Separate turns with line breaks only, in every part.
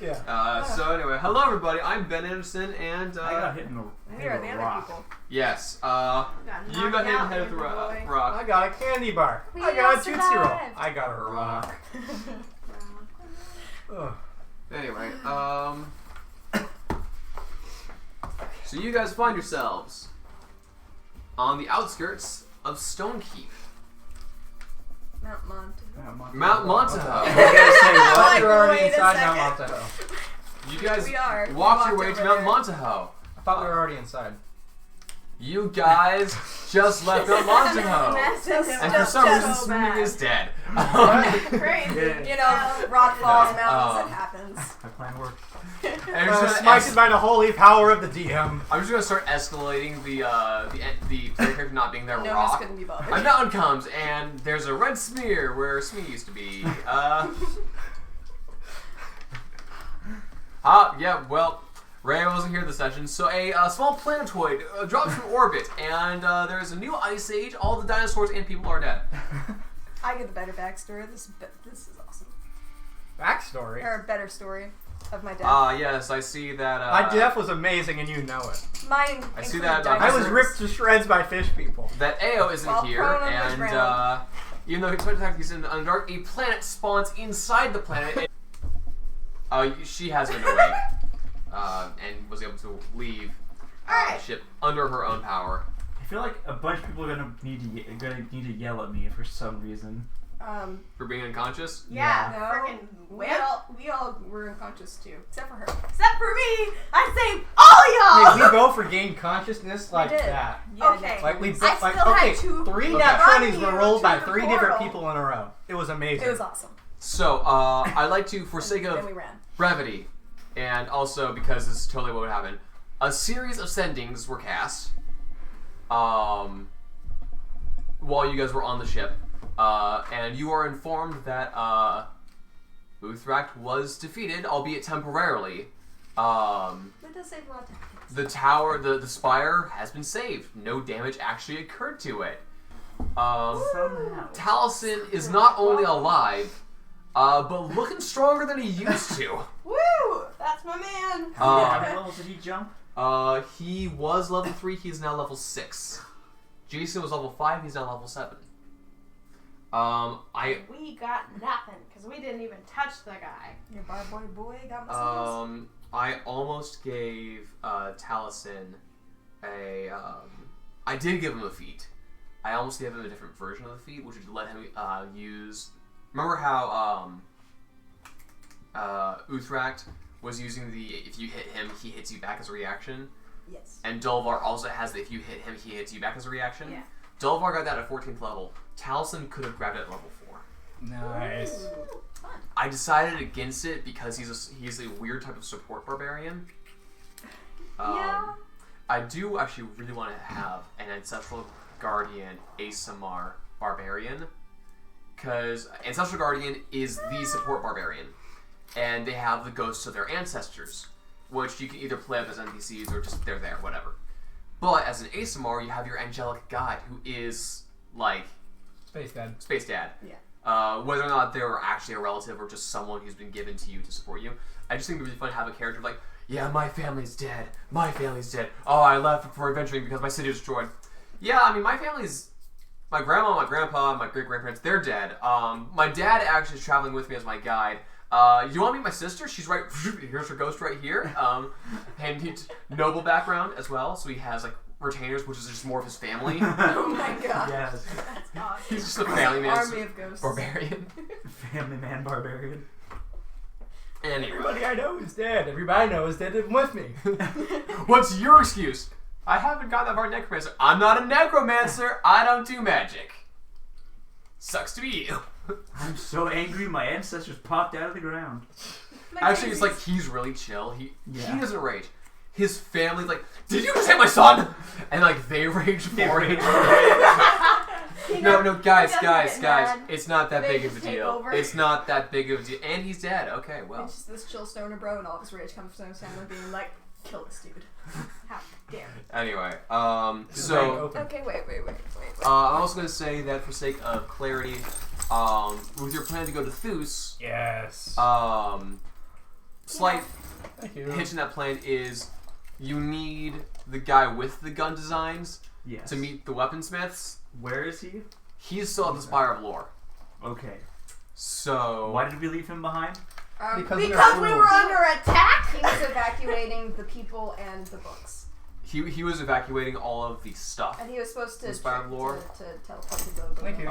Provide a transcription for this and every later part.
Yeah.
So anyway, hello everybody. I'm Ben Anderson, and
I got hit in the
We are the other
rock.
people.
yes. You got hit in the head with a rock.
I got a candy bar.
We
I got a
all
Tootsie Roll.
survived.
I got a rock. Ugh.
Anyway, so you guys find yourselves on the outskirts of Stonekeep.
Mount Montague.
Mount Montague.
You're gonna say what?
Like,
You're already
wait a
inside
second.
Mount Montague.
You guys
We are. We
walked your
walked
way to
over
Mount
there.
Montague.
I thought we were already inside.
You guys just left Mount Montague. And for some reason, Swimming is dead.
Crazy. You know, rock falls, mountains, it happens.
My plan worked.
And I'm just gonna
Smited by the holy power of the DM.
I'm just gonna start escalating the player character not being there.
No,
rock.
this couldn't be bothered.
A mountain comes and there's a red smear where Smee used to be. Yeah. Well, Ray wasn't here this session, so a small planetoid drops from orbit, and there's a new ice age. All the dinosaurs and people are dead.
I get the better backstory. This is awesome.
Backstory.
Or a better story of my death.
Yes, I see that.
My death was amazing, and you know it.
Mine.
I see
include
that,
I was
dinosaurs.
ripped to shreds by fish people.
That Ao isn't
Well,
here,
prone on the
and
ground.
even though despite the fact he's in the Underdark, a planet spawns inside the planet. She has been awake, and was able to leave the ship under her own power.
I feel like a bunch of people are gonna need to yell at me for some reason.
For being unconscious?
Yeah,
No.
freaking.
We all were unconscious too.
Except for her.
Except for me! I saved all
Hey,
y'all!
we both regained consciousness like
did.
that.
Yeah,
Okay.
Like we
I
both, like
still had
okay,
two-
3
Okay.
nat
Run
20s were
you
rolled by
to the
3 different
portal.
people in a row. It was amazing.
It was awesome.
So, I'd like to, for sake
Then
of
we ran.
brevity, and also because this is totally what would happen, a series of sendings were cast while you guys were on the ship. And you are informed that Uthrak was defeated, albeit temporarily.
That does save a lot of time.
The tower, the spire has been saved. No damage actually occurred to it.
Somehow.
Taliesin is not only alive, but looking stronger than he used to.
Woo! That's my man!
How many levels did he jump?
He was level 3, he's now level 6. Jason was level 5, he's now level 7.
We got nothing, because we didn't even touch the guy.
Your bar boy got messages.
I almost gave Taliesin a. I did give him a feat. I almost gave him a different version of the feat, which would let him use. Remember how Uthrak was using the if you hit him, he hits you back as a reaction,
Yes.
and Dolvar also has the if you hit him, he hits you back as a reaction.
Yeah.
Dolvar got that at 14th level. Taliesin could have grabbed it at level 4.
Nice.
Fun.
I decided against it because he's a weird type of support barbarian.
Yeah.
I do actually really want to have an Ancestral Guardian Asamar Barbarian, because Ancestral Guardian is the support barbarian, and they have the ghosts of their ancestors, which you can either play up as NPCs or just they're there, whatever. But as an Asamar, you have your Angelic Guide, who is like
Space Dad.
Space Dad.
Yeah.
Whether or not they're actually a relative or just someone who's been given to you to support you. I just think it'd be really fun to have a character like, yeah, my family's dead. My family's dead. Oh, I left before adventuring because my city was destroyed. Yeah, I mean, my family's... My grandma, my grandpa, my great-grandparents, they're dead. My dad actually is traveling with me as my guide. You want to meet my sister? She's right... Here's her ghost right here. And he's noble background as well, so he has, like, retainers, which is just more of his family.
Oh my god.
Yes.
That's awesome.
He's just a family man.
Army of ghosts.
Barbarian.
Family man barbarian.
Anyway.
Everybody I know is dead. Everybody I know is dead with me.
What's your excuse? I haven't gotten that far necromancer. I'm not a necromancer. I don't do magic. Sucks to be you.
I'm so angry my ancestors popped out of the ground.
Actually, it's like he's really chill. He doesn't rage. His family's like, did you just hit my son? And like they rage for him. No, guys. It's not that
They
big of a
just take
deal.
over.
It's not that big of a deal. And he's dead. Okay, well.
It's just this chill stoner bro, and all of his rage comes from his family being like, kill this dude. How dare.
Anyway,
So.
Okay, wait.
I'm also going to say that for sake of clarity, with your plan to go to Thousse,
Yes.
slight
Thank you.
hitch in that plan is you need the guy with the gun designs
Yes.
to meet the weaponsmiths.
Where is he?
He's still at the Spire of Lore.
Okay.
So
Why did we leave him behind?
Because
Because we were under attack.
He was evacuating the people and the books.
he was evacuating all of the stuff.
And he was supposed to
Inspired lore?
to teleport to the
Thank you.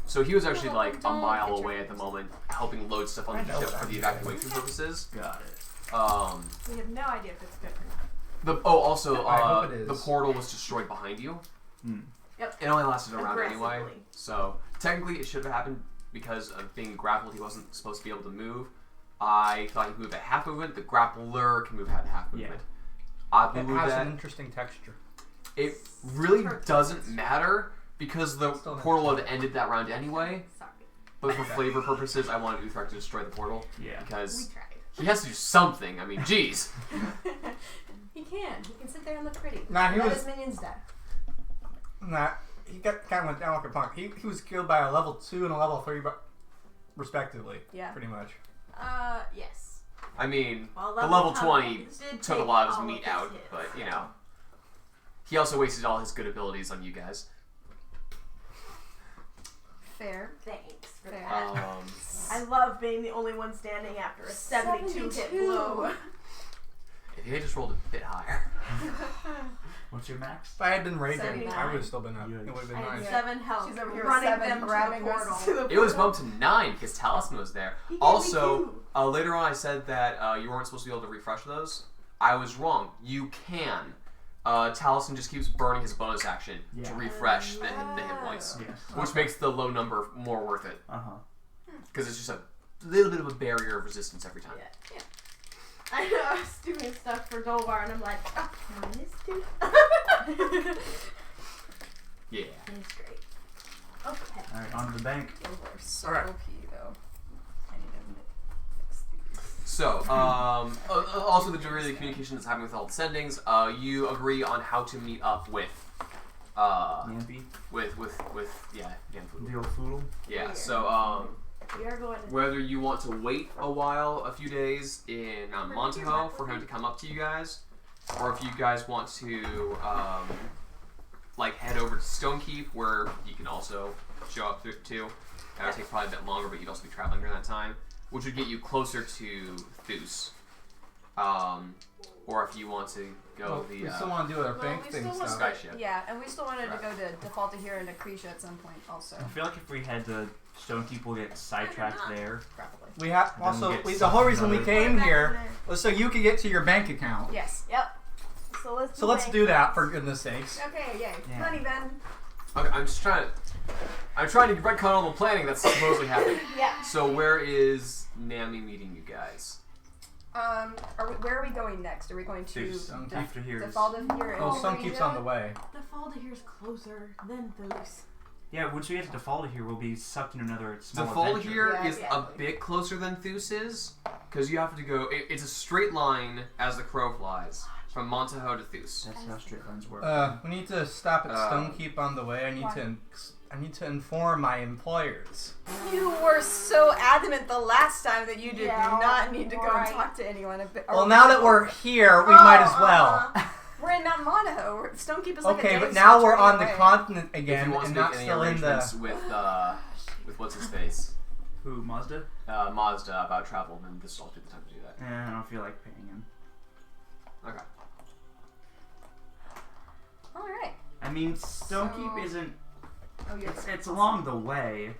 So he was actually like a
Don't
mile
get your
away at the moment, helping load stuff on
I
the
know
ship
what
for the
I'm
evacuation purposes.
Got it.
We have no idea if it's good or not.
Also,
I hope it
the
is.
portal was destroyed behind you.
Hmm.
It only lasted a round anyway,
Aggressively.
so technically it should have happened because of being grappled. He wasn't supposed to be able to move. I thought he could move at half movement. The grappler can move at half movement. I
It
believe
has
that
an interesting texture.
it really doesn't matter because the
Still not
portal had ended that round anyway.
Sorry.
But for flavor purposes, I wanted Utrecht to destroy the portal
Yeah.
We
because
tried.
he has to do something. I mean, jeez.
He can. He can sit there and look pretty.
Nah, he
Let
was-
his minions die.
Nah, he kind of went down like a punk. He was killed by a level 2 and a level 3, respectively.
Yeah.
Pretty much.
Yes.
I mean,
Well,
the level
10
20
did
took a
take
lot of his
all
meat
his
out,
hits,
but you
so.
know, he also wasted all his good abilities on you guys.
Fair.
Thanks for
Fair.
that. I love being the only one standing after a 72 hit
72.
blow.
If he had just rolled a bit higher.
What's your max?
If I had been raging,
79.
I would have still been up.
Yikes.
It would have been
I had
nice.
7 health.
She's over here
running
7
them to
grabbing
the
us
portal.
to the
It was bumped to 9 because Talisman was there.
He gave me
Also,
2.
later on I said that you weren't supposed to be able to refresh those. I was wrong. You can. Talisman just keeps burning his bonus action to
Yeah.
refresh the hit points.
Yes.
Which makes the low number more worth it.
Uh-huh.
Because it's just a little bit of a barrier of resistance every time.
Yeah. I know, I was doing stuff for Dolvar and I'm like, oh, -2.
Yeah.
It's great. Okay.
Alright, on to the bank.
Those are so
Alright.
OP though. I need to fix these.
So, also the degree of the communication that's happening with all the sendings, you agree on how to meet up with,
Yampy.
Yanfu.
The old foodle.
Yeah, so,
We are going to.
whether you want to wait a few days in Mount Montaho for him to come up to you guys, or if you guys want to, head over to Stonekeep, where he can also show up to. That would take probably a bit longer, but you'd also be traveling during that time, which would get you closer to Thousse. Or if you want to go
We still want to do our bank
we
thing
still want
stuff.
Sky ship.
Yeah, and we still wanted to go to Defaulta here and Acretia at some point also.
I feel like if we head to Stonekeep, we'll get sidetracked there.
Probably.
We have
Then
also
get
the whole reason we
another-
came
Back in
here
there.
was so you could get to your bank account.
Yes.
Yep. So let's.
So let's do that for goodness sakes.
Okay, yay.
Yeah.
Money then.
Okay, I'm trying to retcon all the planning that's supposedly happening.
Yeah.
So where is Nami meeting you guys?
Where are we going next? Are we going to
Thousse. After here is...
Defaulta here and
Oh, some
Acretia?
keeps on the way.
Defaulta here's closer than Thousse.
Yeah, once we get to Defaulta here, we'll be sucked into another small
The fall
adventure.
here
Yeah,
is
exactly.
a bit closer than Thousse is, because you have to go. It's a straight line as the crow flies from Montaho to Thousse.
That's how straight lines work.
We need to stop at
Uh,
Stonekeep on the way. I need to inform my employers.
You were so adamant the last time that you did
Yeah,
not need to go and
right.
talk to anyone.
Well, now that we're here, we might as well.
We're in Mount Monaco. Stonekeep is like a
Okay,
day's
but now we're
journey
on the
away.
continent
If
again
you want
and
to
not
make any
still in the.
arrangements with what's his face,
Who, Mazda?
Mazda about travel, then this will be the time to do that.
I don't feel like paying him.
Okay.
All right.
I mean, Stonekeep
So-
isn't...
Oh, you're
It's along the way.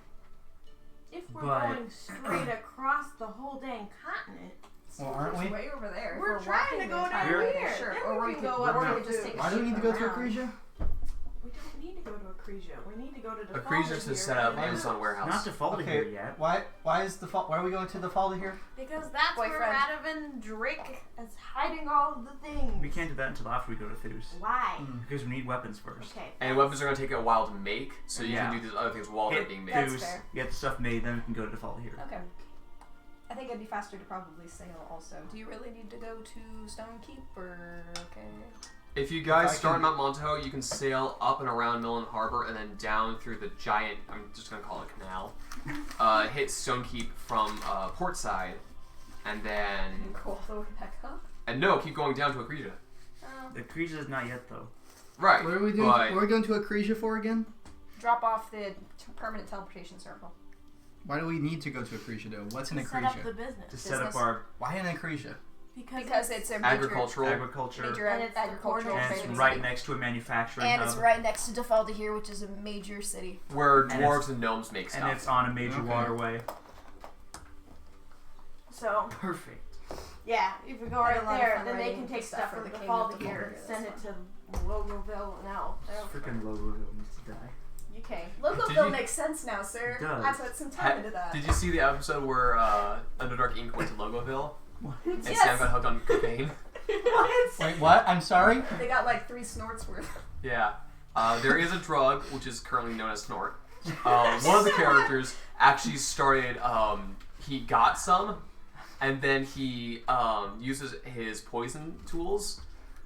If we're
But-
going straight across the whole dang continent,
Well, aren't we?
way over there.
we're
If
trying
walking
to
the
go
entire
down
way,
here.
Sure.
Then
Or
we
we
can
could,
go
or
up
we
to
could just take a
Why do
ship
we need to go to
around.
Acresia?
we don't need to go to Acresia. We need to go to Defaulta
Acresia to
here
set up
and
Amazon
then-
warehouse.
Not Defaulta here yet.
Why is the why are we going to the Falda here?
Because that's where
Boyfriend.
Radovan Drake is hiding all of the things.
We can't do that until after we go to Thousse.
Why?
Because we need weapons first.
Okay.
And weapons are going to take a while to make, so you
Yeah.
can do these other things while they're
Hit
being made.
That's
Thousse,
fair.
get the stuff made, then we can go to Defaulta here.
Okay. I think it'd be faster to probably sail also. Do you really need to go to Stonekeep or okay?
If you guys
If I
start in
can-
Mount Montaho, you can sail up and around Millen Harbor and then down through the giant, I'm just going to call it canal, hit Stonekeep from port side, and then
Go all the way back up.
and no, keep going down to Acresia.
The creature is not yet though.
Right.
What are we doing?
but-
What are we going to Acresia for again?
Drop off the permanent teleportation circle.
Why do we need to go to Acresia though? What's an
To set up the
Acresia?
business.
To set up
Business.
our
Why an Acresia?
Because it's a major,
Agricultural.
agriculture,
major
And it's the
agricultural
corner
and it's
trading
right
city.
next to a manufacturing
And
hub,
it's right next to Defalda here, which is a major city.
Where
And
dwarves and gnomes make stuff.
and it's on a major
Okay.
waterway.
So,
Perfect.
yeah, if we go
I had
right
a lot of
there,
fun
then they
writing
can take
stuff
stuff
for
from
the
the
king
fall
of
to here,
Defalda,
send it
that's
to Logroville. No,
Freaking Logoville needs to die.
Okay.
Did
Logoville
you-
makes sense now, sir.
It does.
I put some time into that.
Did you see the episode where Underdark Inc. went to Logoville
What?
and
Yes.
Sam got hooked on cocaine?
What?
Wait, what? I'm sorry?
They got like 3 snorts worth.
Yeah. There is a drug which is currently known as snort. One of the characters actually started. He got some, and then he uses his poison tools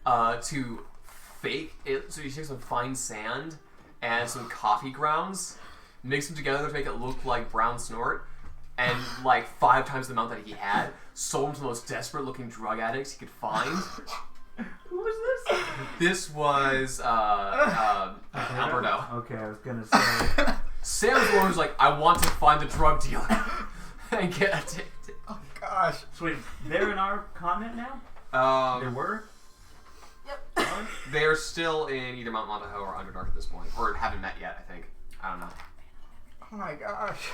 to fake it. So he takes some fine sand and some coffee grounds, mix them together to make it look like brown snort, and like 5 times the amount that he had, sold them to the most desperate-looking drug addicts he could find.
Who was this?
This was Alberto.
Okay, I was gonna say.
Sam's the one who's like, I want to find a drug dealer and get addicted.
Oh gosh.
So wait, they're in our continent now? They were?
Yep.
They're still in either Mount Montaho or Underdark at this point, or haven't met yet. I think. I don't know.
Oh my gosh.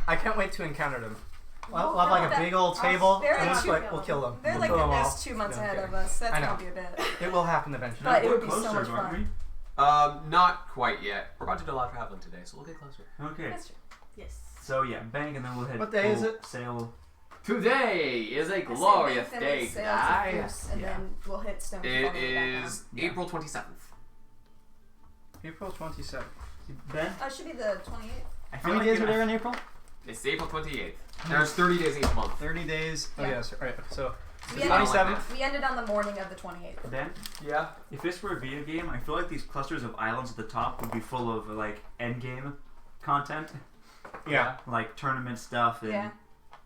I can't wait to encounter them. We'll
Well,
have like a
that-
big old table,
they're
and
like
just
two-
like we'll kill them.
They're
We'll
like
kill
the
them all.
next 2 months
No, I'm
ahead
kidding.
of us. That's
I know.
gonna be a bit.
It will happen eventually.
But it
We're
would be so
closer,
much
aren't
fun.
we?
Not quite yet. We're about to do a lot of traveling today, so we'll get closer.
Okay.
That's true.
Yes.
So yeah, bang, and then we'll head.
What day is
we'll
it?
Sail.
Today is a
I say
glorious
then
day
we sail to
today.
Thousse, and
Yeah.
then we'll hit Stone.
It
all the way back
is
Yeah.
April 27th.
April 27th.
Ben,
down. It should be the 28th.
I
How
feel
many
like
days
you
are there in April?
It's April 28th. There's 30 days each month.
30 days. Oh
Yeah.
yes. Right. So
We
I don't
ended,
like
27th.
we ended on the morning of the 28th.
Ben,
Yeah.
if this were a video game, I feel like these clusters of islands at the top would be full of like end game content,
Yeah.
like tournament stuff and
Yeah.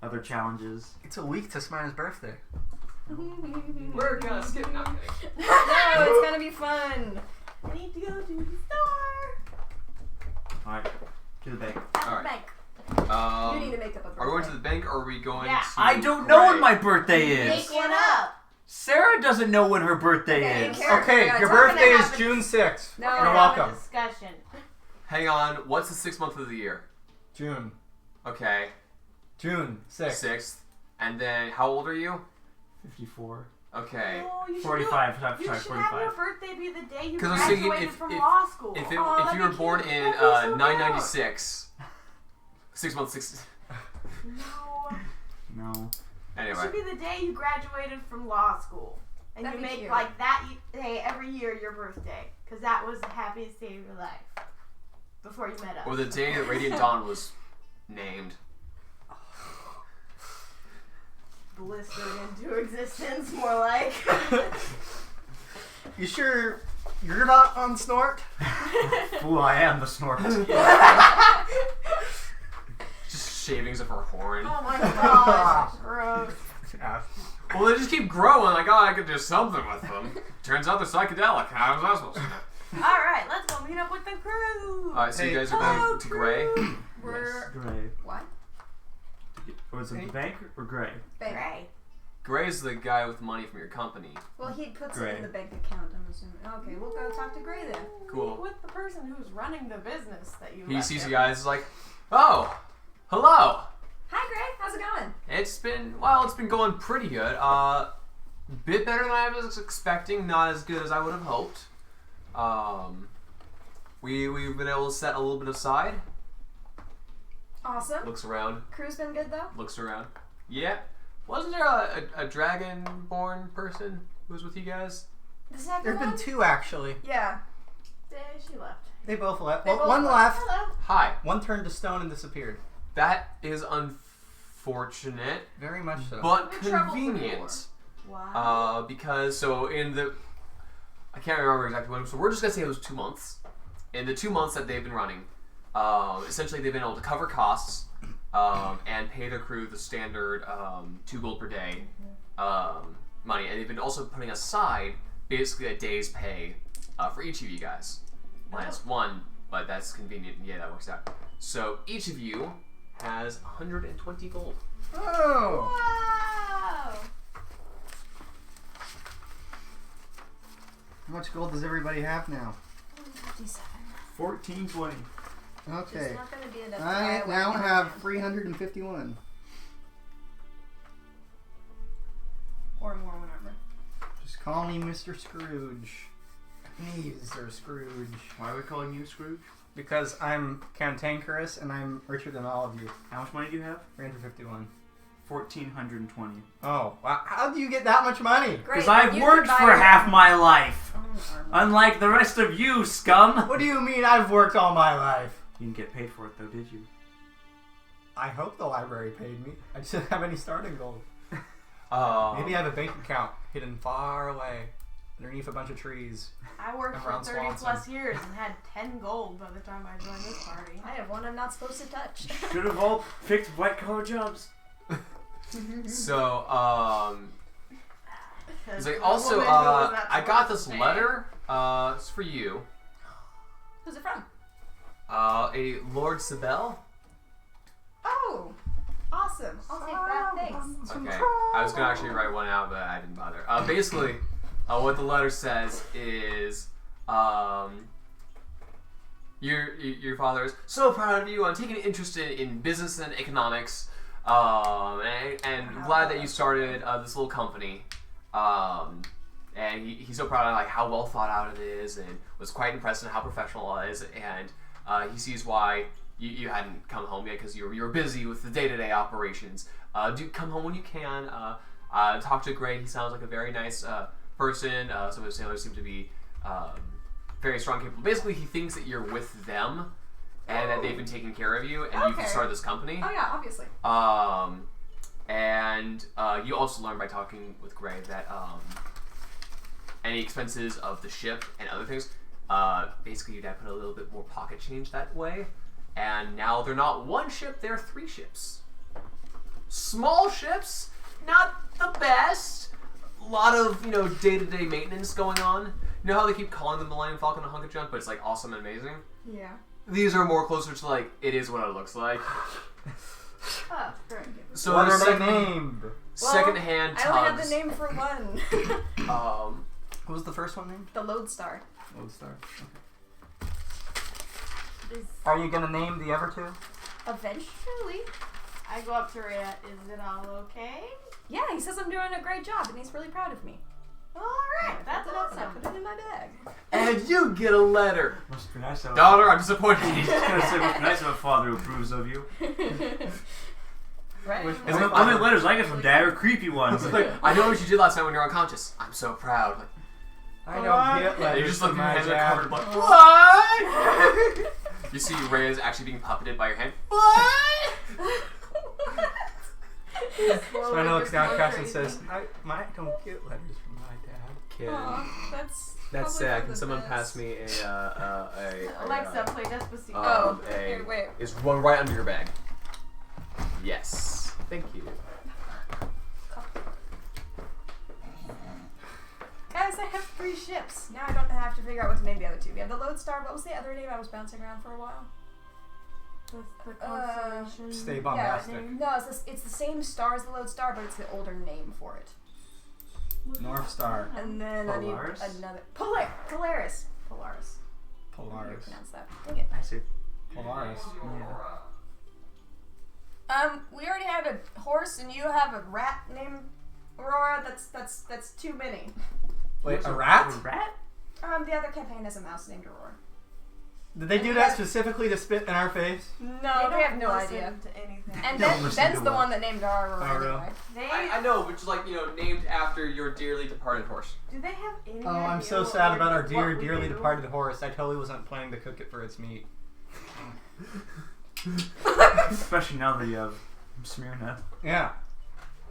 other challenges.
It's a week to Smire's birthday.
We're gonna skip now.
No, it's gonna be fun.
I need to go to the store.
All right, to the bank.
At
All
the
right.
bank.
You need to make up a birthday.
Are we going to the bank or are we going
Yeah.
to
I don't know when
Gray?
my birthday
Make
is.
one up.
Sarah doesn't know when her birthday
Okay,
is.
Kara-
Okay,
We're
your
gonna
birthday
have
is
a-
June 6th.
No,
We're
You're
gonna have
welcome.
a discussion.
Hang on. What's the 6th month of the year?
June.
Okay.
June 6th.
6th. And then how old are you?
54.
Okay.
Oh, you should
45.
Do,
Sorry,
you should have your
45.
birthday be the day you
'Cause I was thinking
graduated
if-
from
if-
law school.
If
Oh,
if
that'd
you were
be
born
cute.
in
That'd be so cute.
996, 6 months, 6.
No.
No.
It
Anyway.
should be the day you graduated from law school. And
That'd
you
be
make
cute.
like that day every year your birthday. Because that was the happiest day of your life. Before you met us.
Or the day that Radiant Dawn was named.
Blistered into existence, more like.
You sure you're not on Snort?
Fool, I am the snort.
Just shavings of her horn.
Oh my gosh. Gross.
Yeah.
Well, they just keep growing. Like, oh, I could do something with them. Turns out they're psychedelic. How was I supposed to know?
Alright, let's go meet up with the crew.
Alright, so
Hey,
you guys are
hello,
going to Gray.
We're
Gray.
what?
Was it the bank or gray?
Bank.
Gray.
Gray's the guy with money from your company.
Well, he puts it
Gray.
in the bank account. I'm assuming. Okay, we'll go talk to Gray then.
Cool.
Meet with the person who's running the business that you
He
left
sees
there.
you guys, is like, oh, hello.
Hi, Gray. How's it going?
It's been going pretty good. Bit better than I was expecting. Not as good as I would have hoped. We've been able to set a little bit aside.
Awesome.
Looks around.
Crew's been good though.
Looks around. Yeah. Wasn't there a dragon-born person who was with you guys?
The second
There's
one?
been 2 actually.
Yeah.
She left.
They both left.
They
Well,
both
one left.
Hello.
Hi.
One turned to stone and disappeared.
That is unfortunate,
Very much so.
but
We traveled
convenient.
Wow.
Because so in the, I can't remember exactly when. So we're just gonna say it was 2 months. In the 2 months that they've been running, essentially they've been able to cover costs and pay their crew the standard 2 gold per day money. And they've been also putting aside basically a day's pay for each of you guys. Minus 1, but that's convenient. Yeah, that works out. So each of you has 120 gold.
Oh!
Wow!
How much gold does everybody have now?
57.
1420.
Okay.
It's not going to be enough to buy
I
a
now
wagon
have
and-
351.
Or more, whenever.
Just call me Mr. Scrooge. Mr. Scrooge.
Why are we calling you Scrooge?
Because I'm cantankerous and I'm richer than all of you.
How much money do you have?
351.
1420.
Oh, wow. How do you get that much money?
Great.
Because I've
you
worked
can buy
for
your
half
own-
my life.
own armor.
Unlike the rest of you, scum.
What do you mean I've worked all my life?
You didn't get paid for it though, did you?
I hope the library paid me. I just didn't have any starting gold.
Um,
Maybe I have a bank account hidden far away underneath a bunch of trees.
I worked for
Around
30
Swanson.
plus years and had 10 gold by the time I joined this party.
I have one I'm not supposed to touch.
Should have all picked white collar jobs.
So,
Because
it's like
the
also,
woman who was not
I got
supposed
this
to pay.
letter. It's for you.
Who's it from?
A Lord Sibel.
Oh! Awesome. I'll take that. Thanks.
Okay, I was gonna actually write one out, but I didn't bother. Basically, what the letter says is, your father is so proud of you. I'm taking an interest in business and economics, and glad that you started this little company. And he's so proud of like how well thought out it is, and was quite impressed with how professional it is. And he sees why you hadn't come home yet because you were busy with the day-to-day operations. Do come home when you can. Talk to Gray. He sounds like a very nice person. Some of the sailors seem to be very strong, capable. Basically, he thinks that you're with them and that they've been taking care of you, and you
Okay.
can start this company.
Oh yeah, obviously.
And you also learn by talking with Gray that any expenses of the ship and other things, basically your dad put a little bit more pocket change that way. And now they're not one ship, they're 3 ships. Small ships, not the best. A lot of, day-to-day maintenance going on. You know how they keep calling them the Millennium Falcon a hunk of junk, but it's like awesome and amazing?
Yeah.
These are more closer to like, it is what it looks like.
Oh, very good.
So
What
there's
are they named?
second-hand
I only have
tugs.
the name for one.
What was the first one named?
The Lodestar.
Lodestar.
Is-
Are you gonna name the other 2?
Eventually.
I go up to Rhea. Is it all okay?
Yeah, he says I'm doing a great job, and he's really proud of me.
Alright, that's
I put
awesome.
it in my bag.
And you get a letter.
Must be nice to have
Daughter, I'm disappointed.
I was gonna say, must be nice to have a father who approves of you.
Right?
The only letters I get from Dad are creepy ones.
It's like, I know what you did last night when you were unconscious. I'm so proud. Like,
I don't get
and
letters
you just
from
look at your
my
hands are
dad.
covered in blood. What? You see Ray is actually being puppeted by your hand. What?
Spino looks down at Cass and says, I don't get letters from my dad.
Aw, that's
That's
probably
sad.
for
Can
the
someone
best.
pass me
Alexa, play Despacito.
Oh,
a
here, wait.
is one right under your bag. Yes. Thank you.
Guys, I have 3 ships. Now I don't have to figure out what to name the other 2. We have the Lodestar. What was the other name I was bouncing around for a while?
The constellation.
Stay bombastic.
No, it's the same star as the Lodestar, but it's the older name for it.
North Star.
And then
Polaris?
I need another Polaris. Polaris. How do you
Polaris.
pronounce that? Dang it.
I see.
Polaris.
We already have a horse, and you have a rat named Aurora. That's too many.
Wait, a rat?
A rat?
The other campaign has a mouse named Aurora.
Did they do that specifically to spit in our face?
No, they have no
listen
idea.
to anything.
And
Don't
Ben,
listen
Ben's
to
the
what?
one that named our Aurora
Oh, really?
anyway.
They
I know, which is like, named after your dearly departed horse.
do they have any
Oh, I'm
idea
so
what
sad
we're-
about our
what
dear,
we
dearly
do?
departed horse. I totally wasn't planning to cook it for its meat.
Especially now that you have Smyrna.
Yeah.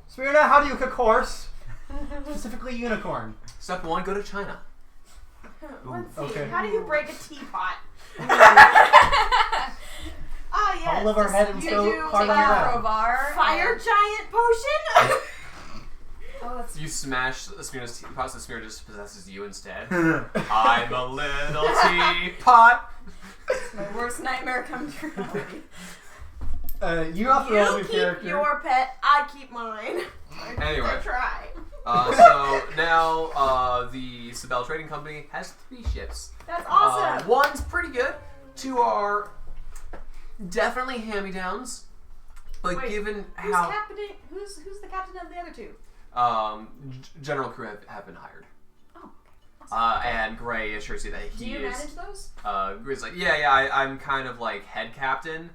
Smyrna, how do you cook horse? Specifically unicorn.
Step 1, go to China.
Let's see.
Okay.
How do you break a teapot? Ah, yes.
Hold up our head and
Did
go
you
climb
take
on
a
your own.
crowbar?
Fire
and-
giant potion.
Oh, that's
You smash the Smear's teapot, so the Smear just possesses you instead. I'm a little teapot.
my worst nightmare come to reality.
You have to roll
You
your
keep
character.
your pet. I keep mine.
Anyway.
I try.
So now the Sibel Trading Company has 3 ships.
That's awesome.
One's pretty good. 2 are definitely hand-me-downs. But
Wait,
given
Who's
how
captain? Who's the captain of the other 2?
general crew have been hired.
Oh, awesome.
And Gray assures you that he
Do you
is.
manage those?
Gray's like, yeah, I'm kind of like head captain,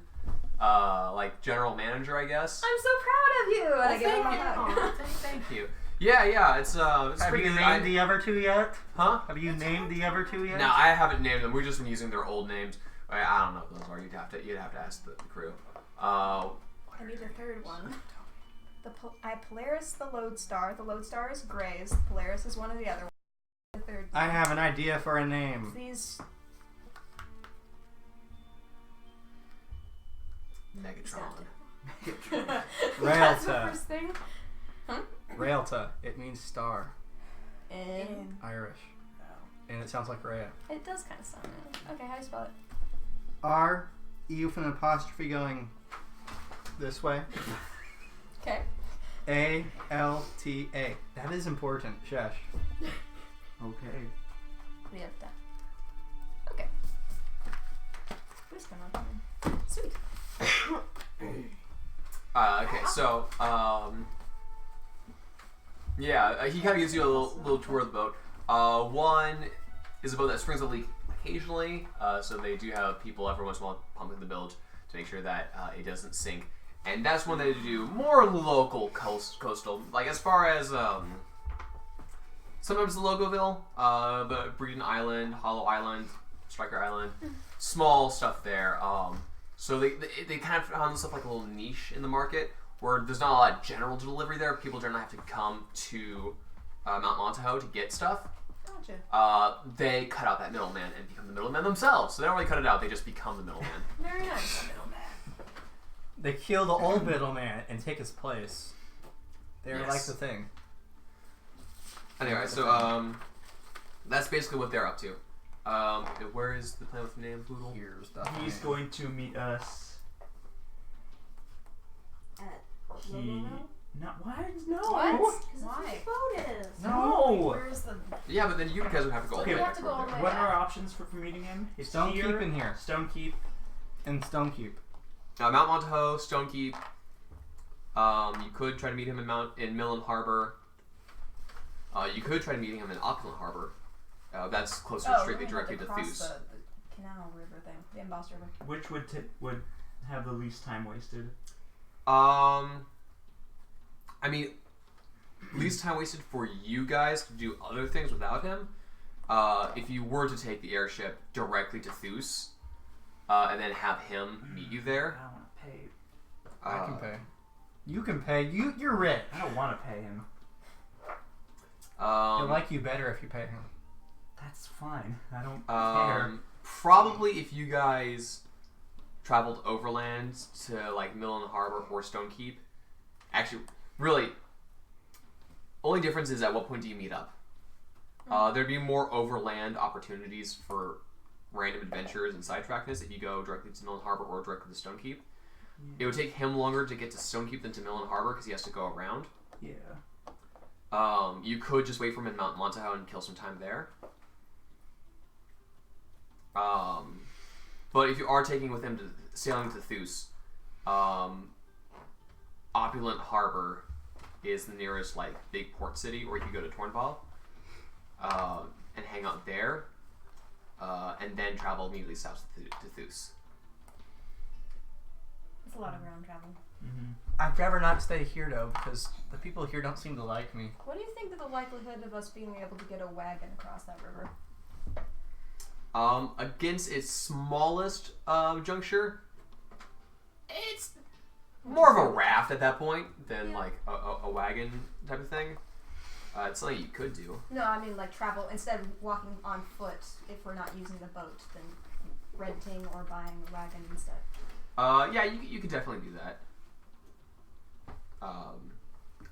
like general manager, I guess.
I'm so proud of you. And I give him a
thank
hug.
you.
Thank you. Yeah, it's
Have
pretty
you
good.
named the other 2 yet?
Huh?
Have you named the other 2 yet?
No, I haven't named them. We've just been using their old names. I don't know what those are. You'd have to ask the crew.
I need a third one. I have Polaris, the Lodestar. The Lodestar is Gray's. The Polaris is one of the other ones. The third.
I have an idea for a name.
These.
Megatron.
That's the
Railta.
first thing.
Railta. It means star.
And
Irish. And it sounds like Rhea.
it does kind of sound. Okay, how do you spell it?
R, E with an apostrophe going this way.
Okay.
A-L-T-A. That is important, Shesh.
Okay.
Rieta. Okay. What's going on? Sweet.
Okay, so yeah, he kind of gives you a little tour of the boat. One is a boat that springs a leak occasionally, so they do have people every once in a while pumping the bilge to make sure that it doesn't sink. And that's one they do more local coastal, like as far as sometimes the Logoville, but Breeden Island, Hollow Island, Striker Island, small stuff there. So they kind of found stuff like a little niche in the market where there's not a lot of general delivery there. People generally have to come to Mount Montaho to get stuff.
Gotcha.
They cut out that middleman and become the middleman themselves. So they don't really cut it out; they just become the middleman.
Very nice.
They kill the old middleman and take his place. They're
Yes.
like the thing.
Anyway, so that's basically what they're up to. Where is the plan with the name Boodle?
Here's the
He's
thing.
going to meet us. He. Not what? No.
What?
Why?
Why?
Bonus.
No.
Where's the?
Yeah, but then you guys would have to go all the
Okay,
way
we
back
have to go all
over
the
there.
way
What are our options for meeting him? It's
Stonekeep in here.
Stonekeep.
And Stonekeep.
Mount Montaho, Stonekeep. You could try to meet him in Millen Harbor. You could try to meet him in Opulent Harbor. That's closer strictly directly to Thousse.
The canal river thing, the embossed river.
Which would have the least time wasted?
I mean, least time wasted for you guys to do other things without him. If you were to take the airship directly to Thousse, and then have him meet you there.
I don't want to pay.
I can pay. You can pay. You're rich.
I don't want to pay him.
He'll like you better if you pay him.
That's fine. I don't care.
Probably if you guys traveled overland to like Millen Harbor or Stonekeep. Actually, really, only difference is at what point do you meet up. There'd be more overland opportunities for random adventures and sidetrackness if you go directly to Millen Harbor or directly to Stonekeep. It would take him longer to get to Stonekeep than to Millen Harbor because he has to go around.
Yeah.
You could just wait for him in Mount Montaho and kill some time there. But if you are taking with him to sailing to Thousse, Opulent Harbor is the nearest like big port city, or you could go to Tornval and hang out there, and then travel immediately south to Thousse.
It's a lot of ground travel.
Mm-hmm.
I'd rather not stay here though, because the people here don't seem to like me.
What do you think of the likelihood of us being able to get a wagon across that river?
Against its smallest juncture, it's more of a raft at that point than like a wagon type of thing. It's something you could do.
No, I mean like travel instead of walking on foot. If we're not using the boat, then renting or buying a wagon instead.
Yeah, you could definitely do that.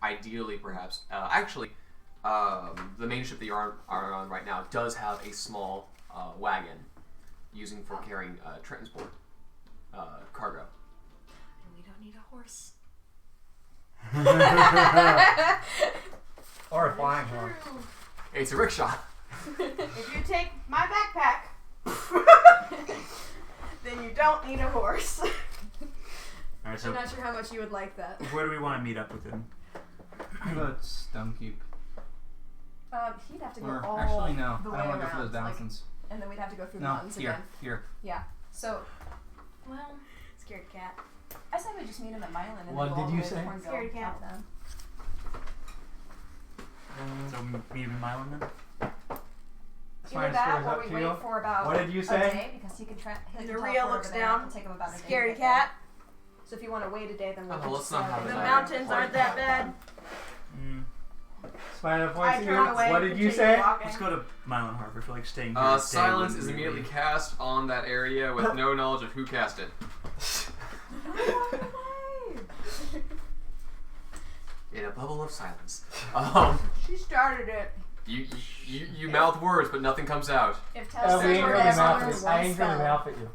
Ideally, perhaps. Actually, the main ship that you are on right now does have a small wagon using for carrying transport cargo.
And we don't need a horse.
Or a flying horse.
It's a rickshaw.
If you take my backpack, then you don't need a horse.
Alright, so
I'm not sure how much you would like that.
where do we want to meet up with him?
How about Stonekeep?
He'd have to go
Or
all
actually, no.
the
I
way
don't want to go
around,
for those mountains.
and then we'd have to go through the
No,
mountains
here,
again.
here.
Yeah. So, well,
Scared cat.
I say we just meet him at Milan and
What
then go all
did
the
you
way to
say?
Hornbill,
Scared cat.
top down.
So meet him in Milan then?
It's
Either
fine,
that,
squares
or
up
we
to
wait
you.
for about
What did you
a
say?
day because he can
The
teleport
Rio
over
looks
there.
down.
It'll take him about a day. to
Scaredy
get
cat.
there. So if you want to wait a day, then we'll
Oh,
just
let's not
sail
have
there.
The
it.
mountains aren't that bad.
Spider
I
points at
turn
you.
away.
What did you
continue
say?
walking.
Let's go to Milan Harbor. I feel like staying here.
Silence is immediately cast on that area with no knowledge of who cast it. In a bubble of silence.
She started it.
You mouth words, but nothing comes out.
If
We
Tess
ain't
or
really
Tess
mouth
learns
it. I
one
ain't really
spell,
mouth at you.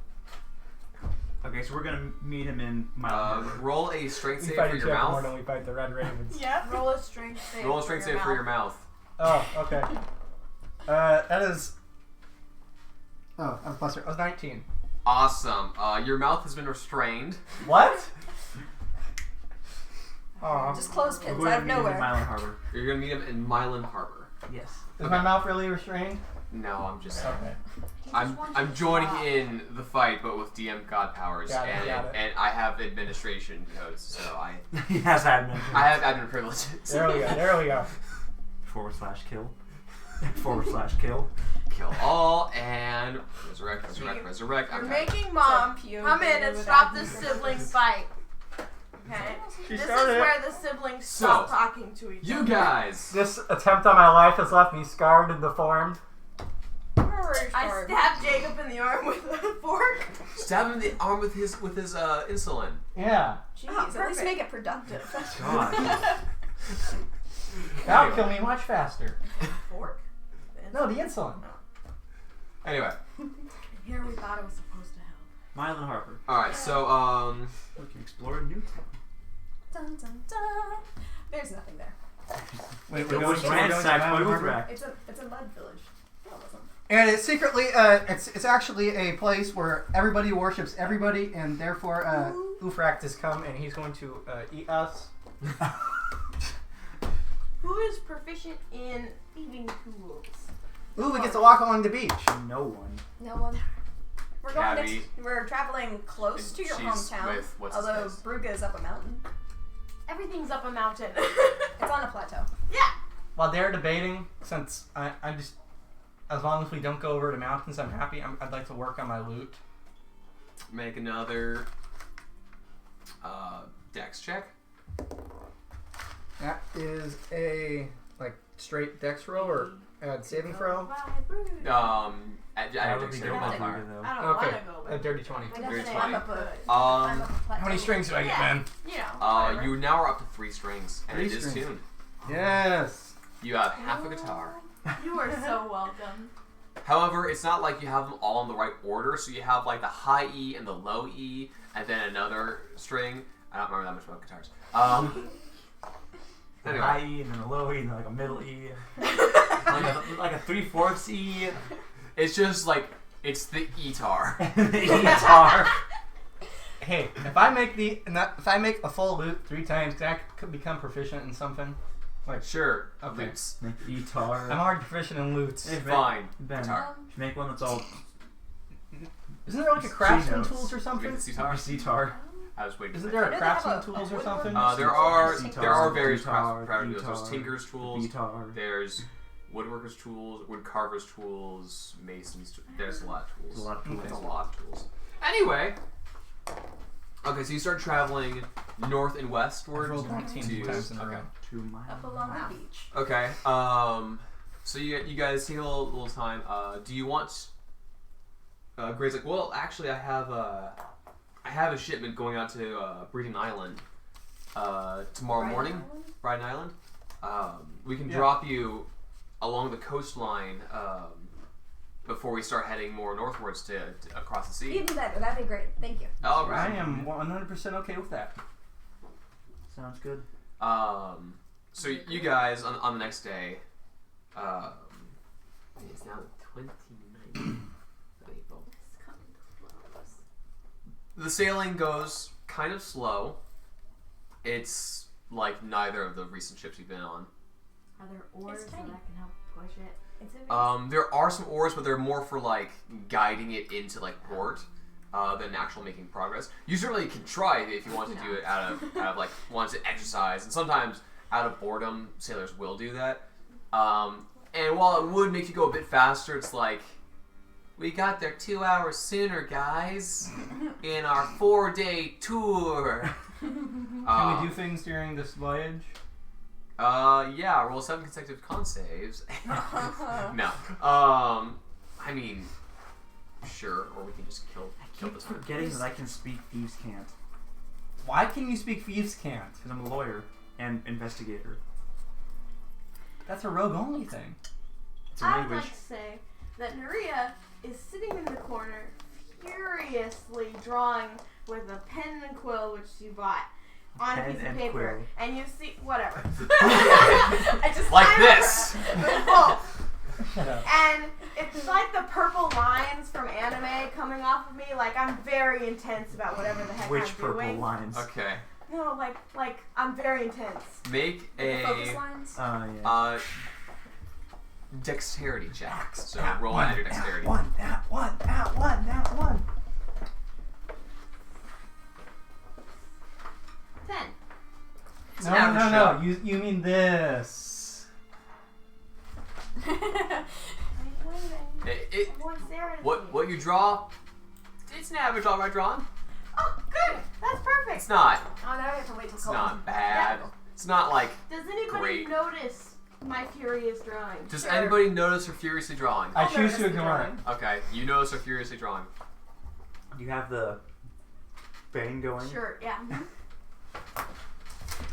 Okay, so we're gonna meet him in Milan Harbor.
Roll a strength
We
save
fight
for
each
your
other more
mouth.
than we fight the Red Ravens.
Yeah. Roll a strength save.
Roll a strength save for your mouth.
Oh, okay. That is. Oh, I was plus. I was 19.
Awesome. Your mouth has been restrained.
What? Aw.
just clothespins
We're
out
gonna
of
meet him in
nowhere.
Milan Harbor.
You're gonna meet him in Mylon Harbor.
Yes.
Is my mouth really restrained?
No, I'm just.
Okay.
I'm joining in the fight, but with DM god powers,
Got it, got it.
and I have administration codes, so I
Yes, admin.
have admin privileges.
There we go. There we go.
/kill. /kill.
Kill all and resurrect.
You're
Okay.
making mom
So
come in and stop this sibling fight. Okay.
She
This is
started it.
where the siblings
So,
stop talking to each
You
other.
guys.
This attempt on my life has left me scarred and deformed.
I stabbed Jacob in the arm with a fork.
Stab him in the arm with his insulin.
Yeah.
Jeez,
Oh,
at least
perfect.
make it productive.
God.
That'll kill me much faster.
Fork.
No, the insulin.
Anyway,
Here we thought it was supposed to help.
Milan Harbor.
all right. So
We can explore a new town.
Dun, dun, dun. There's nothing there.
Wait,
It was ransacked by Uthrak.
It's a mud village. No, it wasn't.
And it's secretly, it's actually a place where everybody worships everybody, and therefore, Uthrak has come and he's going to eat us.
Who is proficient in thieving tools?
Ooh, we get to walk along the beach.
No one.
No one. We're going
Cabby.
we're traveling close to your
She's
hometown.
with what's his
although
face?
Brugge is up a mountain.
Everything's up a mountain.
It's on a plateau.
Yeah.
While they're debating, since I'm just, as long as we don't go over the mountains, I'm happy. I'd like to work on my loot.
make another dex check.
That is a straight dex roll or saving throw.
I don't think so.
good
I
Harbor, though.
I don't
Okay,
want to go,
a
but
dirty 20.
I
Very
definitely
funny.
am up a,
Um,
I'm up a plateau.
How many strings do I get,
Yeah.
man?
you know. whatever.
you now are up to 3 strings, and
Three
it is
strings.
tuned.
Yes.
You have half a guitar.
You are so welcome.
However, it's not like you have them all in the right order, so you have like the high E and the low E, and then another string. I don't remember that much about guitars.
The
Anyway.
high E and then a low E and then like a middle E. like a 3/4 E.
It's just like, it's the E-tar.
the E guitar.
Hey, if I make a full loot 3 times, can I become proficient in something?
Sure.
Okay.
Loops.
Make E-tar.
I'm already proficient in loots.
Hey,
Fine.
Ben,
Guitar.
should make one that's all
Isn't there like a craftsman
notes.
tools or something?
With the C-tar.
C-tar.
I was waiting.
Isn't
for
there
that.
a
Don't they have
craftsman
a
tools or
woodworking
something?
There are
C-tar,
various
guitar,
craft tools. There's
guitar,
tinker's tools.
Guitar.
There's woodworker's tools, wood carver's tools, mason's tools. There's a lot of tools.
There's a lot of tools.
There's a lot of tools. Anyway. Okay, so you start traveling north and westward.
I've rolled 19
to-
times in a
okay.
row.
2 miles.
Up along the beach.
Okay. So you guys take a little time. Do you want? Gray's like, well, actually, I have I have a shipment going out to Breeding Island tomorrow morning. Brighton Island. We can drop you along the coastline before we start heading more northwards to across the sea.
Even better. That'd be great. Thank you.
All right.
I am 100% okay with that.
Sounds good.
So you guys on the next day. It's now the 29th of April.
It's coming close.
The sailing goes kind of slow. It's like neither of the recent ships you've been on.
Are there oars that I
tiny.
can help push it?
It's
There are some oars, but they're more for like guiding it into like port than actual making progress. You certainly can try if you want to do it out of like want to exercise, and sometimes out of boredom, sailors will do that. And while it would make you go a bit faster, it's like we got there 2 hours sooner, guys, in our 4-day tour.
Can we do things during this voyage?
Yeah, roll 7 consecutive con saves. No. I mean, sure, or we can just kill
I keep
this one.
forgetting that I can speak Thieves' Cant.
Why can you speak Thieves' Cant?
Because I'm a lawyer and investigator.
That's a rogue-only thing.
It's a
I would
language.
like to say that Naria is sitting in the corner, furiously drawing with a pen and quill which she bought on a
Pen
piece of
and
paper,
quill.
and you see whatever. I just
Like
I
this.
remember. Both.
Shut up.
And it's like the purple lines from anime coming off of me. Like I'm very intense about whatever the heck
Which
I'm
purple
doing.
lines?
Okay.
No, like I'm very intense.
Make
focus
a
lines.
Yeah.
dexterity check. So
That
roll
one,
out your
that
dexterity.
one, that one, that one, that one.
10.
It's
No,
an average
no,
shot.
no. You mean this.
Wait.
It-
I want Sarah to see.
what you draw, it's an average all right drawn.
Oh, good. That's perfect.
It's not.
Oh, now I have to wait till
It's
cold.
not bad. It's not like.
Does anybody
Great.
notice my furious drawing?
Does
Sure.
anybody notice her furiously drawing?
I
I'll
choose
notice
to
the
ignore it.
drawing.
Okay, you notice her furiously drawing.
You have the bang going.
Sure, yeah.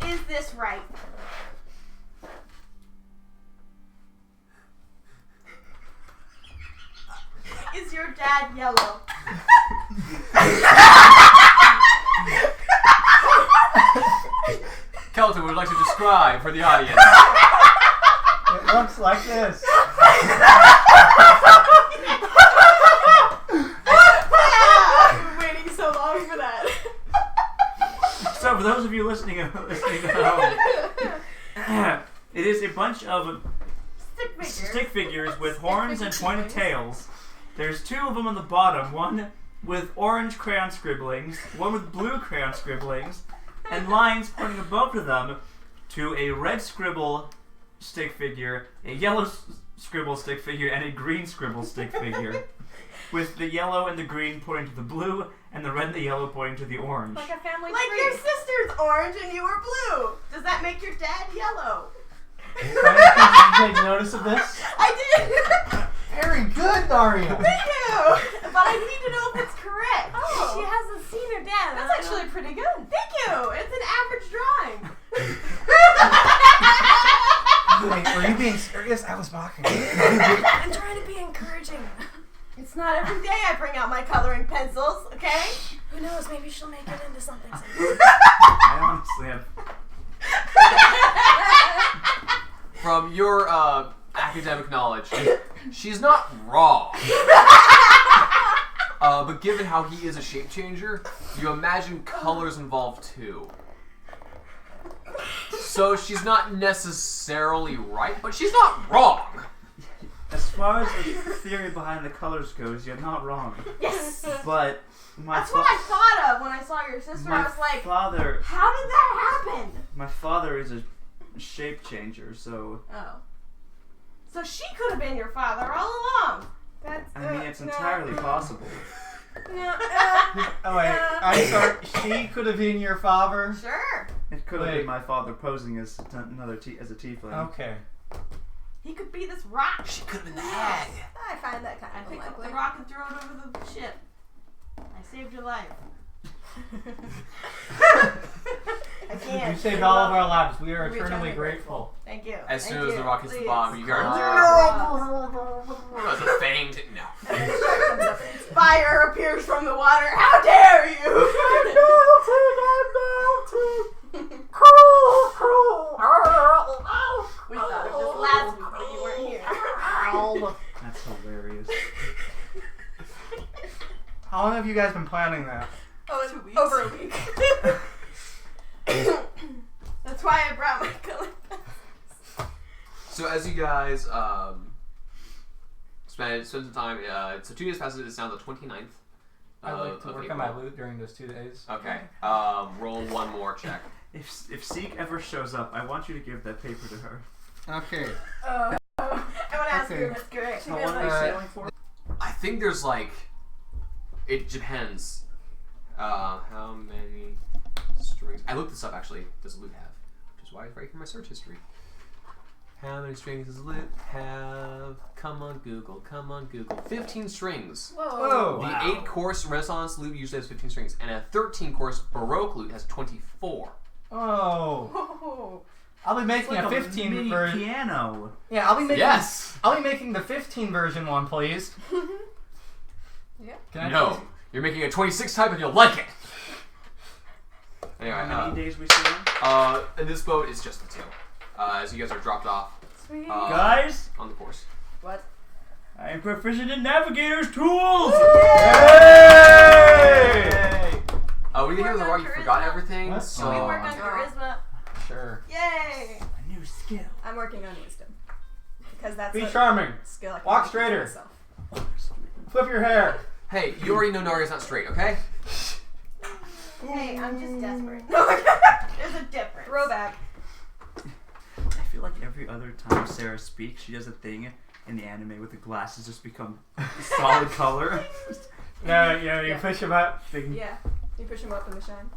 Is this right? Is your dad yellow?
Kelton would like to describe for the audience.
It looks like this.
I've been waiting so long for that.
So, for those of you listening at home, it is a bunch of stick figures with horns and pointed tails. There's 2 of them on the bottom, one with orange crayon scribblings, one with blue crayon scribblings, and lines pointing above to them to a red scribble stick figure, a yellow scribble stick figure, and a green scribble stick figure, with the yellow and the green pointing to the blue, and the red and the yellow pointing to the orange.
Like a family
Like
tree.
your sister's orange and you were blue. Does that make your dad yellow?
Take notice of this.
I did.
Very good, Daria.
Thank you. But I need to know if it's correct.
Oh.
She hasn't seen her dad.
That's actually pretty good.
Thank you. It's an average drawing.
Wait, were you being serious? I was mocking you.
I'm trying to be encouraging.
It's not every day I bring out my coloring pencils, okay?
Who knows? Maybe she'll make it into something.
I honestly have...
From your academic knowledge, she's not wrong. But given how he is a shape changer, you imagine colors involved too. So she's not necessarily right, but she's not wrong.
As far as the theory behind the colors goes, you're not wrong.
Yes.
But my
That's what I thought of when I saw your sister. I was like,
father,
how did that happen?
my father is a shape changer, so
Oh. So she could have been your father all along.
That's.
I mean it's entirely possible.
Oh wait, I'm sorry. She could have been your father.
Sure.
It could have
Wait.
been my father posing as as a tiefling.
Okay.
He could be this rock.
She could have been the hag.
I find that kind
I
of
picked up
unlikely.
the rock and threw it over the ship. I saved your life. I can't.
You saved all of our lives. We are
We're
eternally
eternally
grateful.
Thank you.
As
Thank
soon as
you.
the rock hits the
Please.
bottom, you hear
Oh.
the fanged. No.
And then the shark comes up and
Fire appears from the water. How dare you! We thought of this last week, but you weren't here.
That's hilarious.
How long have you guys been planning that?
Oh,
2 weeks.
over a week.
That's why I brought my color.
So as you guys spend some time, so 2 days passes. It's now the 29th.
I like to
of
work
April.
on my loot during those 2 days.
Okay. Roll one more check.
If Seek ever shows up, I want you to give that paper to her.
Okay.
I want to ask
Okay.
you, that's great.
So what are they sailing for?
I think there's like, it depends. How many strings? I looked this up actually. Does loot have? Which is why it's right here in my search history. How many strings does loot have? Come on Google. Come on Google. 15 strings.
Whoa.
The
Wow.
8-course Renaissance loot usually has 15 strings, and a 13-course Baroque loot has 24.
Oh.
Oh.
I'll be making
It's like
a 15
mini
version.
piano.
Yeah, I'll be making.
Yes.
I'll be making the 15 version one, please.
Yeah.
Can I
No.
please?
You're making a 26 type, and you'll like it. Anyway,
How many days we sailing?
and this boat is just the 2. As you guys are dropped off
Sweet.
Guys,
on the course.
What?
I am proficient in navigator's tools.
Hey!
We get here with the rock. You
Charisma.
forgot everything.
What?
So
Can we work on
Oh.
charisma?
Sure.
Yay!
A new skill.
I'm working on wisdom. Because that's
Be
a
charming.
skill I can
Walk
teach
straighter.
myself.
Flip your hair.
hey, you already know Naria's not straight, okay?
Hey, I'm just desperate. There's a difference.
Throwback.
I feel like every other time Sarah speaks, she does a thing in the anime with the glasses just become solid color.
No, you
Yeah.
push him up. Big-
Yeah. You push him up in the shine.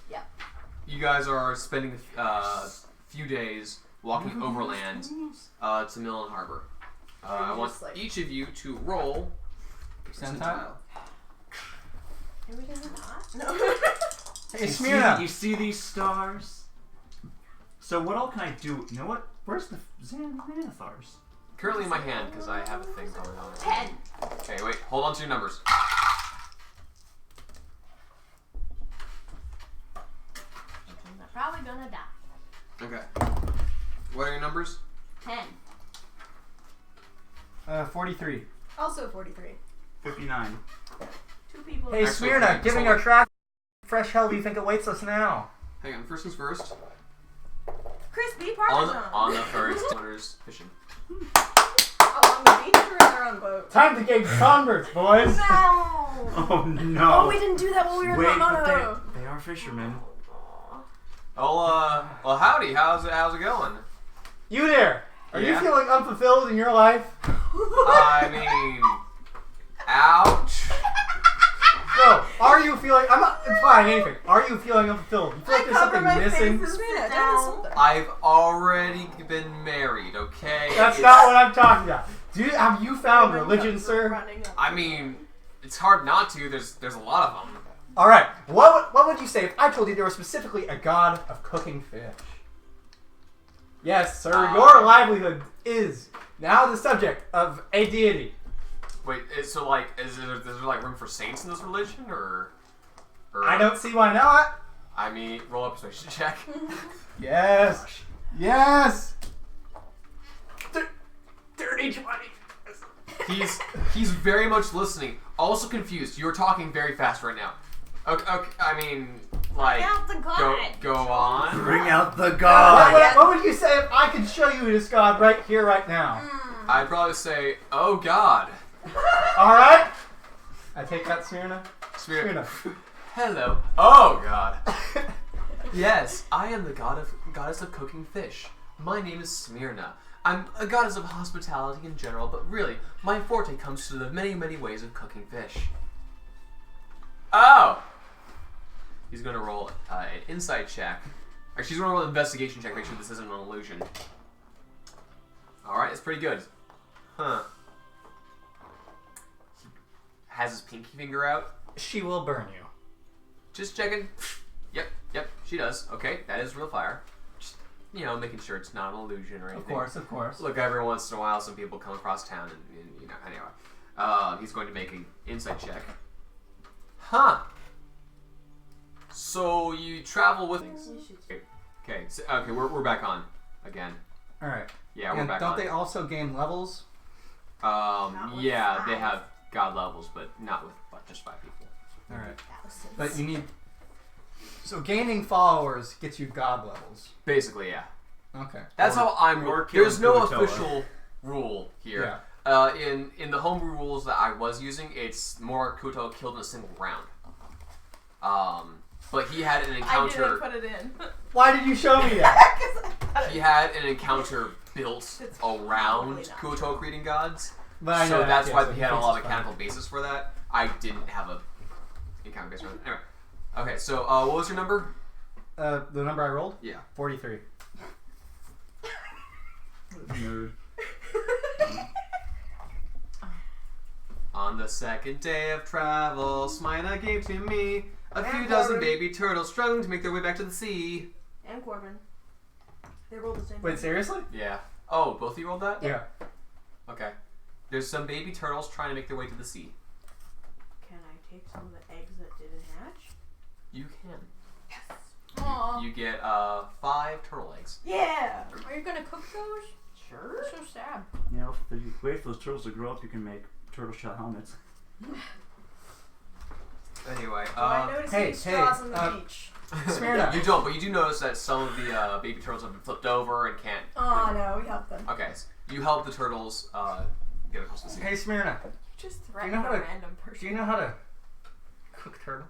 Yeah.
You guys are spending a few days walking overland to Milan Harbor. I want
Just like-
each of you to roll
Percentile?
Are we gonna not? No.
Hey,
You
Smyrna.
see these stars? So what all can I do? You know what? Where's the Xanathars?
Currently in my hand because I have a thing going on.
10.
Okay, wait. Hold on to your numbers.
I'm probably gonna die.
Okay. What are your numbers?
10.
43.
Also 43.
59.
2 people.
Hey,
Actually,
Smyrna,
okay,
giving
so-
our track fresh hell do you think awaits us now?
Hang on. First things first.
Crispy
On
Parmesan.
the first owners fishing.
Along the beach or in their own boat?
Time to gain converts, boys.
No!
Oh no!
Oh, we didn't do that while we were
Wait,
in
but
Mono.
they are fishermen.
Well, howdy. How's it going?
You there? Are you
Yeah?
feeling unfulfilled in your life?
I mean, ouch.
No. Are you feeling? I'm not implying anything. Are you feeling unfulfilled? You feel like
I
there's
cover
something
my
missing?
face and
Smyrna,
sit
down the
down.
shoulder.
I've already been married. Okay.
That's
It's-
not what I'm talking about. Have you found religion, sir?
Running up.
I mean, it's hard not to. There's a lot of them.
All right. What would you say if I told you there was specifically a god of cooking fish? Yes, sir. Your livelihood is now the subject of a deity.
Wait, so like, is there like room for saints in this religion, or
I don't see why not.
I mean, roll up a persuasion check.
Yes. Yes. Dirty 20.
He's very much listening. Also confused. You're talking very fast right now. Okay, I mean, like,
Out the god.
go on.
Bring out the god!
What would you say if I could show you this god right here, right now?
I'd probably say, oh God.
All right. I take that, Smyrna.
Smyrna. Hello. Oh God. Yes, I am the goddess of cooking fish. My name is Smyrna. I'm a goddess of hospitality in general, but really, my forte comes to the many, many ways of cooking fish. Oh! He's gonna roll an insight check. Actually, he's gonna roll an investigation check, make sure this isn't an illusion. Alright, it's pretty good. Huh. has his pinky finger out.
She will burn you.
Just checking. Yep, she does. Okay, that is real fire. Just, making sure it's not an illusion or anything.
Of course.
Look, every once in a while, some people come across town and anyway. He's going to make an insight check. Huh. So you travel with... Okay, we're back on again.
Alright.
Yeah, we're back
don't
on.
they also gain levels?
Yeah, they have god levels, but not with just 5 people.
Alright. But you need... So gaining followers gets you god levels.
Basically, yeah.
Okay.
That's how I'm... There's no official rule here.
Yeah.
In the homebrew rules that I was using, it's more Kuto killed in a single round. But he had an encounter...
I didn't put it in.
Why did you show me that?
He had an encounter built around Kuto creating gods.
But
So that's why he had a lot of mechanical basis for that. I didn't have a encounter base for that. Anyway. Okay, so what was your number?
The number I rolled?
Yeah.
43.
Nerd.
On the second day of travel, Smina gave to me a few dozen baby turtles struggling to make their way back to the sea.
And Corbin. They rolled the same.
Wait, seriously?
Yeah. Oh, both of you rolled that?
Yeah.
Okay. There's some baby turtles trying to make their way to the sea.
Can I take some of the eggs that didn't hatch?
You can.
Yes.
Aww.
You get 5 turtle eggs.
Yeah.
Are you gonna cook those?
Sure.
So sad.
If you wait for those turtles to grow up, you can make turtle shell helmets.
Anyway,
I noticed
hey,
these straws on the
hey,
beach.
Smyrna.
You don't, but you do notice that some of the baby turtles have been flipped over and can't.
Oh no, we helped them.
Okay, so you help the turtles get across the sea.
Hey, Smyrna.
Just
Do you
threaten
know how
a
to-
random person.
Do you know how to cook turtle?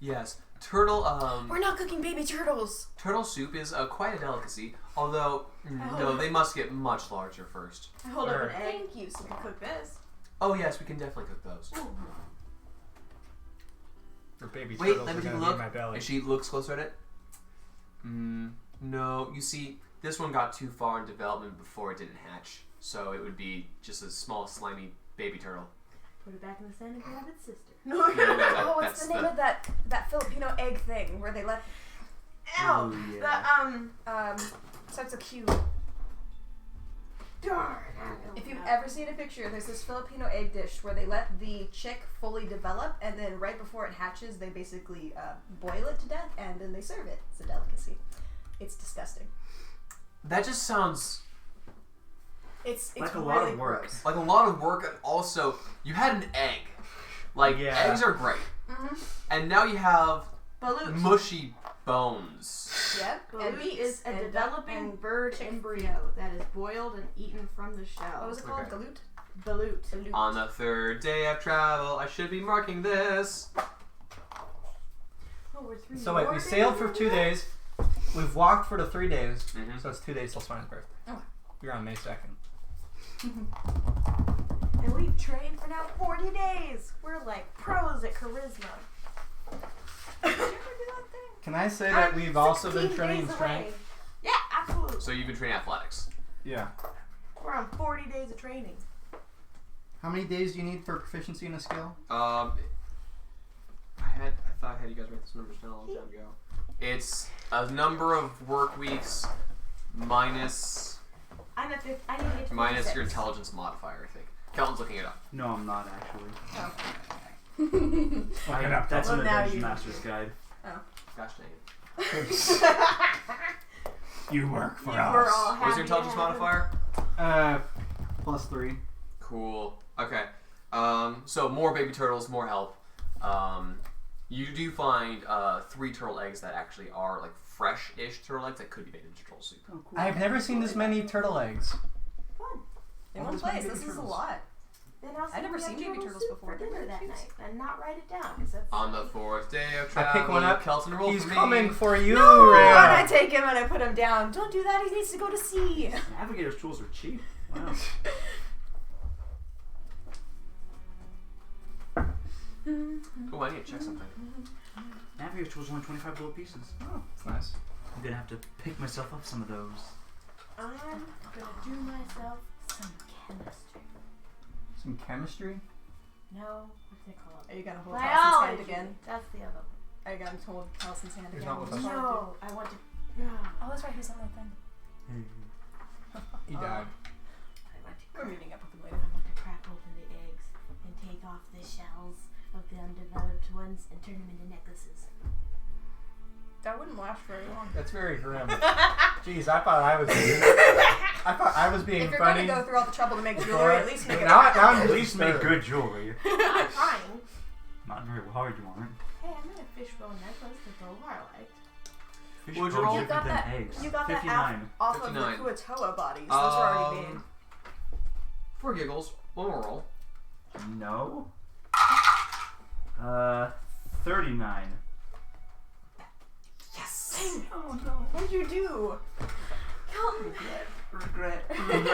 Yes, turtle.
We're not cooking baby turtles.
Turtle soup is quite a delicacy. Although, no, they must get much larger first.
I hold up an
Sure.
egg.
Thank you,
So we
Smyrna.
can cook this.
Oh yes, we can definitely cook those.
Or baby
Wait,
turtles
let
are
me take a
gonna be
look.
in my belly.
And she looks closer at it. No, you see, this one got too far in development before it didn't hatch, so it would be just a small, slimy baby turtle.
Put it back in the sand and grab its sister.
No, that-
Oh,
that's
what's the name of that Filipino egg thing where they let
Ow!
Ooh, yeah.
starts a Q.
Darn.
If you've ever seen a picture, there's this Filipino egg dish where they let the chick fully develop, and then right before it hatches, they basically boil it to death, and then they serve it. It's a delicacy. It's disgusting.
That just sounds
It's
Like a
really
lot of work.
gross.
like a lot of work, and also, you had an egg. Like,
Yeah.
eggs are great. And now you have
Balut.
mushy bones.
Yep. And
Balut
beaks.
is a
and
developing
and
bird embryo that is boiled and eaten from the shell.
What was it called?
Okay.
Galoot?
Balut.
Galoot.
On the 3rd day of travel, I should be marking this.
Oh, we're 3
So wait,
more
we sailed
days
for 2
into it?
days. We've walked for the 3 days.
Mhm.
So it's 2 days till Swine's birthday.
Oh.
You're on May 2nd.
And we've trained for now 40 days. We're like pros at charisma. Did you ever do that thing?
Can I say that
I'm
we've also been
16
training
days
strength?
away. Yeah, absolutely.
So you've been training athletics.
Yeah.
We're on 40 days of training.
How many days do you need for proficiency in a skill?
I thought I had you guys write this numbers down a long time ago. It's a number of work weeks minus
I need to get to
your
56.
intelligence modifier, I think. Kelton's looking it up.
No, I'm not actually.
Okay.
That's
Well,
in the
now
Dungeon
you-
Master's Guide.
Gosh dang it.
You work for
You were all
What is
happy
your intelligence
to have him.
modifier?
+3.
Cool. Okay. So more baby turtles, more help. You do find 3 turtle eggs that actually are like fresh-ish turtle eggs that could be made into turtle soup.
Oh, cool.
I've never seen this many turtle eggs.
Fun.
In
All
one
these many
place.
baby
This is a
turtles.
lot.
Then I'll
I've never
we have
seen baby
turtle
turtles
soup
before.
for
They're
dinner
very
that
cute.
night and not write it down because that's
On the 4th day of
I
travel,
pick one up.
Kelton rolled
He's
for me.
coming for you,
No,
Rhea.
and I take him and I put him down. Don't do that. He needs to go to sea.
Navigator's tools are cheap. Wow.
Oh, I need to check something.
Navigator's tools are only 25 gold pieces.
Oh, that's nice.
I'm gonna have to pick myself up some of those.
I'm gonna do myself some chemistry.
Some chemistry?
No, what's it called?
Are you gonna hold Talison's hand
Biology.
again?
That's the other one.
Are you gonna hold Talison's hand
He's
again?
not with
What's
us.
he trying to do?
No, I want to.
Oh, that's right. He's on that thing.
He died.
I want to.
We're meeting up with him
I
later.
want to crack open the eggs and take off the shells of the undeveloped ones and turn them into necklaces.
That wouldn't last very long.
That's very grim. Jeez, I thought I was being
If you're
funny.
gonna go through all the trouble to make jewelry, at least make it.
now I'm
At
just
least make
disturbed.
good jewelry.
I'm trying.
Not very hard, you aren't.
Hey, I made a fishbone necklace that Dolvar liked.
Fish
Would you
bones
roll?
are
You got
than
that.
eggs.
You got that
59.
off of
59.
the Kuatoa bodies. Those were already made.
For giggles, one more roll.
No. 39.
Yes.
Oh no.
What'd you do?
Regret.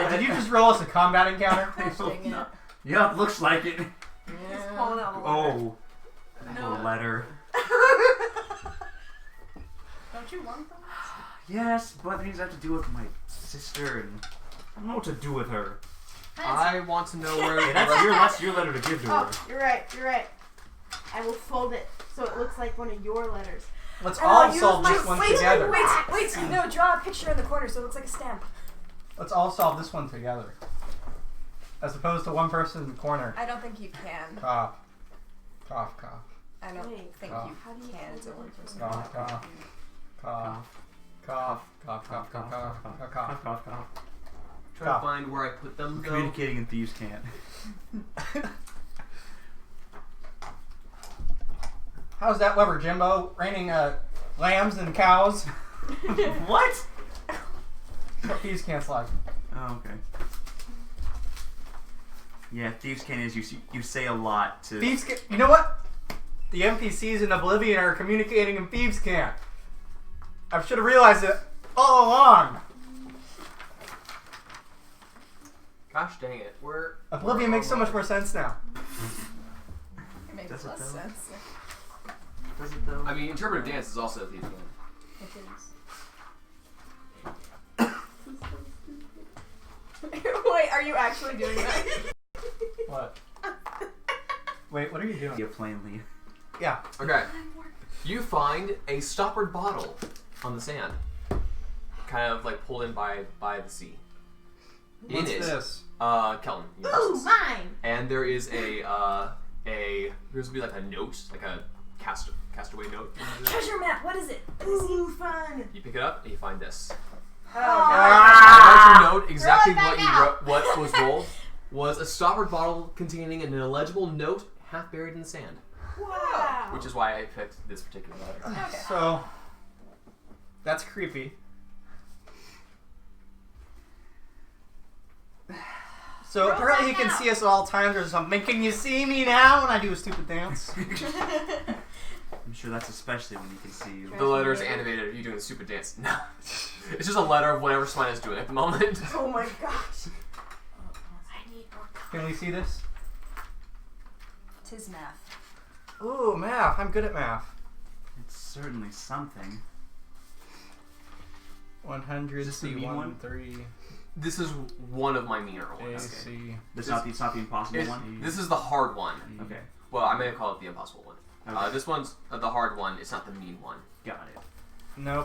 Did you just roll us a combat encounter?
Dang it.
Yep, looks like it.
Just pulling out a letter.
Oh.
No.
A letter.
Don't you want those?
Yes, but that means I have to deal with my sister and I don't know what to do with her.
I want to know where.
Hey, that's your letter to give to her.
Oh, you're right. You're right. I will fold it so it looks like one of your letters.
Let's
And
all
I'll use
solve
my-
this one
wait,
together.
Wait, no, draw a picture in the corner so it looks like a stamp.
Let's all solve this one together. As opposed to one person in the corner.
I don't think you can.
Cough. Cough, cough.
I don't
Wait,
think
how
you
do you
can. It's a
fold
one
it?
person.
Cough, cough. Cough. Cough. Cough, cough, cough, cough, cough, cough.
Cough, cough.
Try to find where I put them. Though.
Communicating in thieves can't.
How's that weather, Jimbo? Raining lambs and cows?
What?
What thieves can't like.
Oh, okay. Yeah, thieves can't is you say a lot to.
Thieves can. You know what? The NPCs in Oblivion are communicating in thieves can't. I should have realized it all along.
Gosh dang it, where?
Oblivion makes so much more sense now.
It makes
Does it
less
though?
sense.
Does it though?
I mean, interpretive dance is also a thieves game.
It is. Wait, are you actually doing that?
What? Wait, what are you doing?
Yeah, plainly.
Yeah.
Okay. You find a stoppered bottle on the sand, kind of like pulled in by the sea.
What's
in it,
this?
Kelton. you know
Ooh,
this.
mine!
And there is there's gonna be like a note, like a castaway note.
Treasure map. What is it?
Ooh, fun!
You pick it up and you find this.
Oh,
Write your note exactly
Roll it
what
back
you
out.
wrote, what was rolled was a stoppered bottle containing an illegible note half buried in the sand,
Wow!
which is why I picked this particular letter.
Okay.
So, that's creepy. So
Roll
apparently he
back
can
out.
see us at all times or something. Can you see me now when I do a stupid dance?
I'm sure that's especially when you can see you.
The letter is animated of you doing a stupid dance. No. It's just a letter of whatever Swine is doing at the moment.
Oh my gosh.
I need more
Can we see this?
Tis math.
Ooh, math. I'm good at math.
It's certainly something.
100
Is this the mean one?
3
This is one of my meaner
A
ones.
C.
It's not the impossible one.
This is the hard one.
Okay,
Well, I may call it the impossible one.
Okay.
This one's the hard one. It's not the mean one.
got it.
Nope.